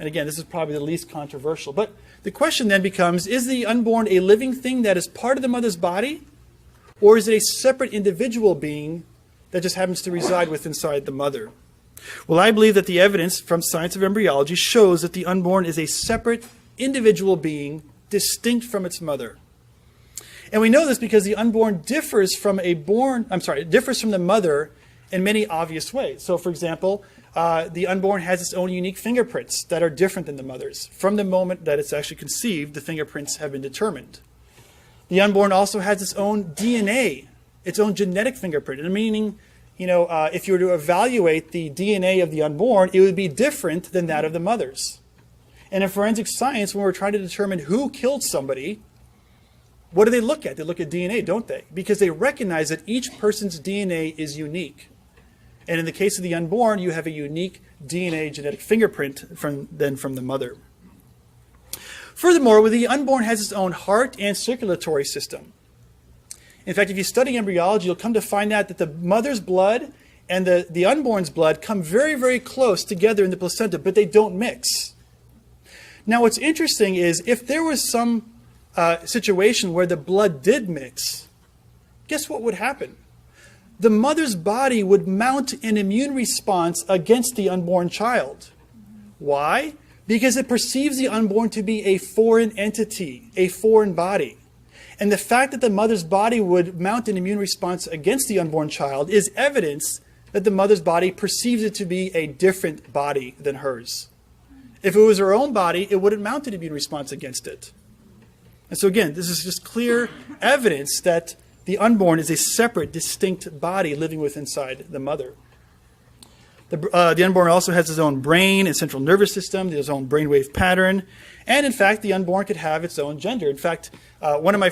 And again, this is probably the least controversial. But the question then becomes, is the unborn a living thing that is part of the mother's body? Or is it a separate individual being that just happens to reside inside the mother? Well, I believe that the evidence from science of embryology shows that the unborn is a separate individual being distinct from its mother. And we know this because the unborn differs from the mother in many obvious ways. So, for example, the unborn has its own unique fingerprints that are different than the mother's. From the moment that it's actually conceived, the fingerprints have been determined. The unborn also has its own DNA, its own genetic fingerprint, meaning, if you were to evaluate the DNA of the unborn, it would be different than that of the mother's. And in forensic science, when we're trying to determine who killed somebody, what do they look at? They look at DNA, don't they? Because they recognize that each person's DNA is unique. And in the case of the unborn, you have a unique DNA genetic fingerprint from the mother. Furthermore, the unborn has its own heart and circulatory system. In fact, if you study embryology, you'll come to find out that the mother's blood and the unborn's blood come very, very close together in the placenta, but they don't mix. Now, what's interesting is if there was some situation where the blood did mix, guess what would happen? The mother's body would mount an immune response against the unborn child. Why? Because it perceives the unborn to be a foreign entity, a foreign body. And the fact that the mother's body would mount an immune response against the unborn child is evidence that the mother's body perceives it to be a different body than hers. If it was her own body, it wouldn't mount an immune response against it. And so again, this is just clear evidence that the unborn is a separate, distinct body living inside the mother. The unborn also has its own brain and central nervous system, its own brainwave pattern, and in fact, the unborn could have its own gender. In fact, one of my